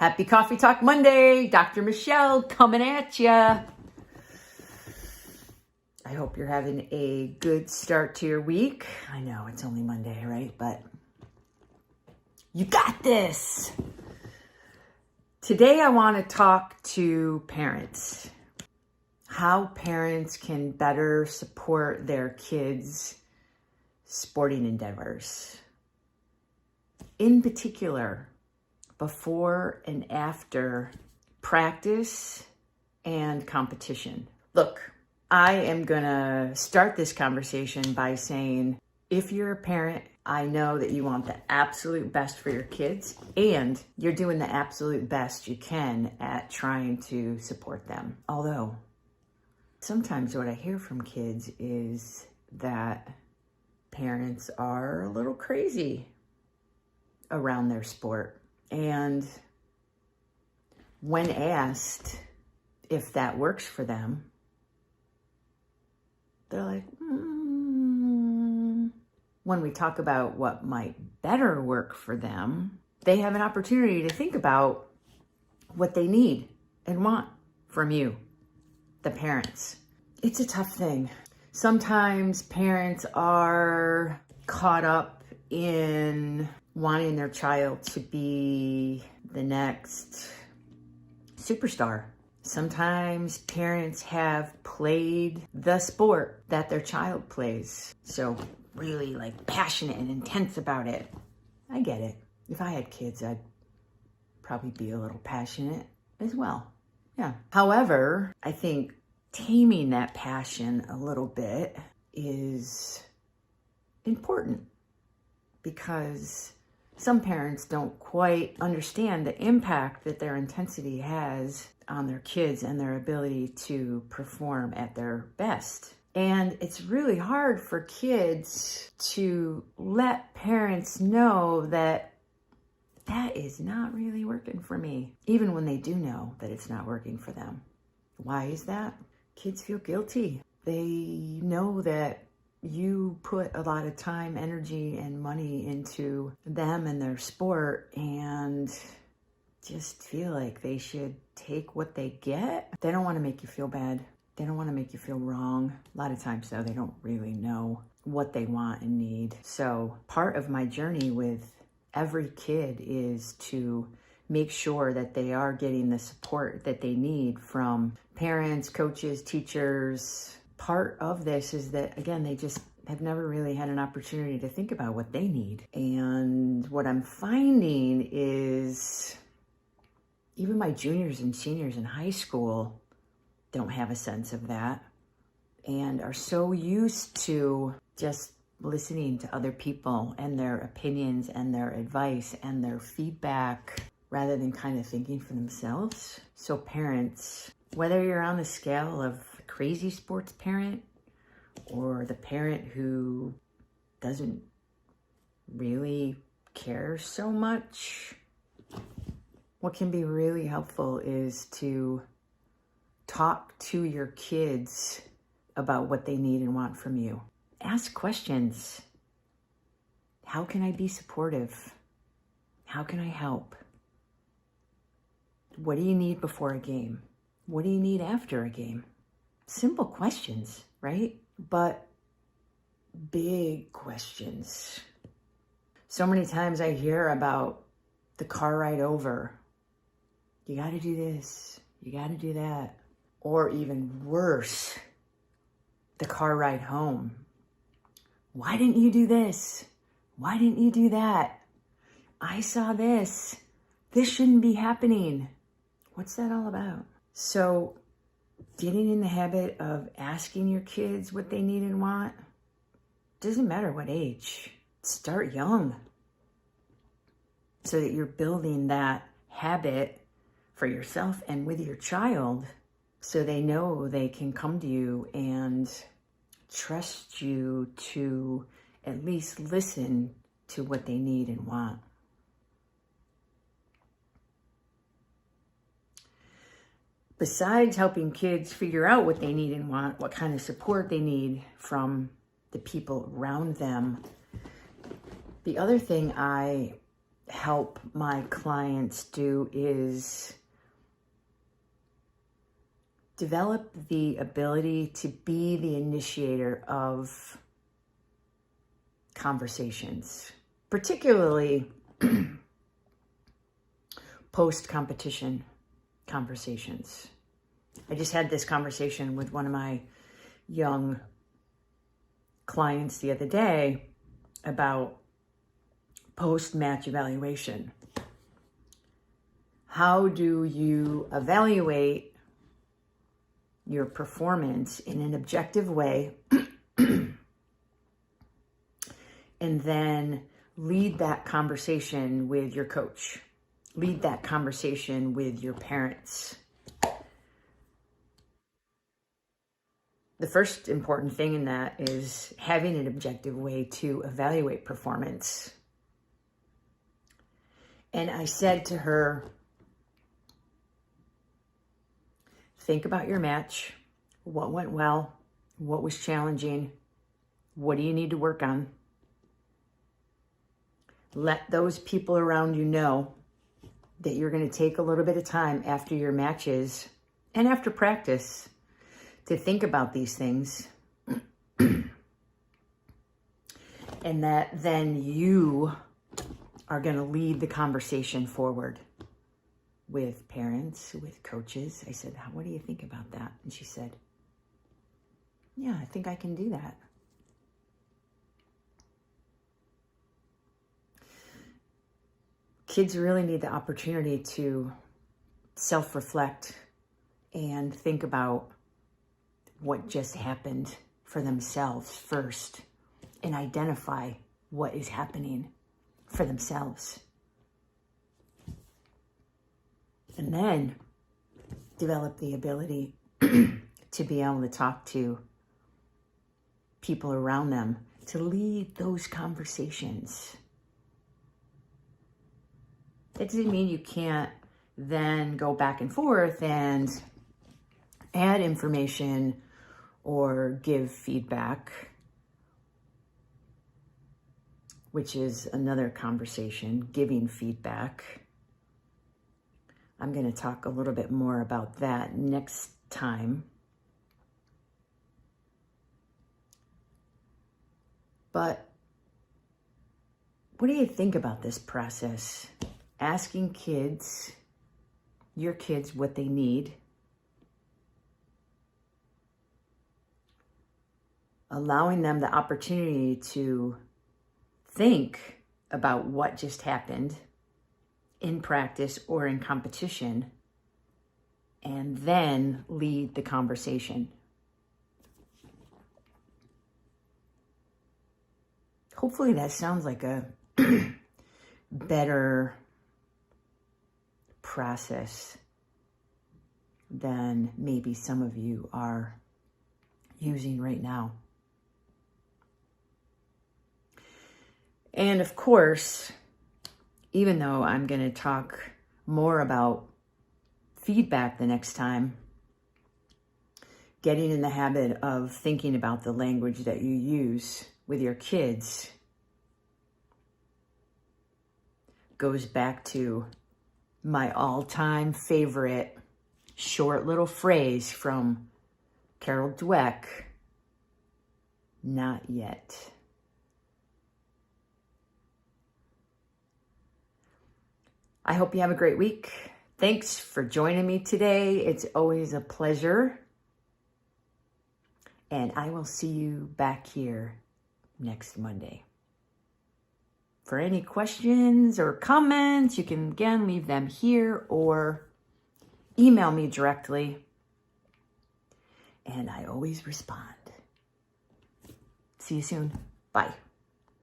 Happy Coffee Talk Monday. Dr. Michelle coming at ya. I hope you're having a good start to your week. I know it's only Monday, right? But you got this. Today I want to talk to parents. How parents can better support their kids' sporting endeavors. In particular, before and after practice and competition. Look, I am gonna start this conversation by saying, if you're a parent, I know that you want the absolute best for your kids and you're doing the absolute best you can at trying to support them. Although, sometimes what I hear from kids is that parents are a little crazy around their sport. And when asked if that works for them, they're like, When we talk about what might better work for them, they have an opportunity to think about what they need and want from you, the parents. It's a tough thing. Sometimes parents are caught up in wanting their child to be the next superstar. Sometimes parents have played the sport that their child plays. So really passionate and intense about it. I get it. If I had kids, I'd probably be a little passionate as well. Yeah. However, I think taming that passion a little bit is important because some parents don't quite understand the impact that their intensity has on their kids and their ability to perform at their best. And it's really hard for kids to let parents know that that is not really working for me, even when they do know that it's not working for them. Why is that? Kids feel guilty. They know that you put a lot of time, energy, and money into them and their sport and just feel like they should take what they get. They don't want to make you feel bad. They don't want to make you feel wrong. A lot of times, though, they don't really know what they want and need. So part of my journey with every kid is to make sure that they are getting the support that they need from parents, coaches, teachers. Part of this is that, again, they just have never really had an opportunity to think about what they need. And what I'm finding is even my juniors and seniors in high school don't have a sense of that and are so used to just listening to other people and their opinions and their advice and their feedback rather than kind of thinking for themselves. So parents, whether you're on the scale of crazy sports parent or the parent who doesn't really care so much, what can be really helpful is to talk to your kids about what they need and want from you. Ask questions. How can I be supportive? How can I help? What do you need before a game? What do you need after a game? Simple questions, right? But big questions. So many times I hear about the car ride over. You got to do this. You got to do that. Or even worse, the car ride home. Why didn't you do this? Why didn't you do that? I saw this. This shouldn't be happening. What's that all about? So getting in the habit of asking your kids what they need and want, doesn't matter what age. Start young so that you're building that habit for yourself and with your child so they know they can come to you and trust you to at least listen to what they need and want. Besides helping kids figure out what they need and want, what kind of support they need from the people around them, the other thing I help my clients do is develop the ability to be the initiator of conversations, particularly post-competition conversations. I just had this conversation with one of my young clients the other day about post-match evaluation. How do you evaluate your performance in an objective way and then lead that conversation with your coach, lead that conversation with your parents? The first important thing in that is having an objective way to evaluate performance. And I said to her, think about your match. What went well? What was challenging? What do you need to work on? Let those people around you know that you're going to take a little bit of time after your matches and after practice to think about these things. And that then you are going to lead the conversation forward with parents, with coaches. I said, what do you think about that? And she said, yeah, I think I can do that. Kids really need the opportunity to self-reflect and think about what just happened for themselves first and identify what is happening for themselves. And then develop the ability to be able to talk to people around them, to lead those conversations. That doesn't mean you can't then go back and forth and add information or give feedback, which is another conversation, giving feedback. I'm going to talk a little bit more about that next time. But what do you think about this process? Asking kids, your kids, what they need. Allowing them the opportunity to think about what just happened in practice or in competition, and then lead the conversation. Hopefully that sounds like a better process than maybe some of you are using right now. And of course, even though I'm going to talk more about feedback the next time, getting in the habit of thinking about the language that you use with your kids goes back to my all-time favorite short little phrase from Carol Dweck, not yet. I hope you have a great week. Thanks for joining me today. It's always a pleasure. And I will see you back here next Monday. For any questions or comments, you can again leave them here or email me directly. And I always respond. See you soon. Bye.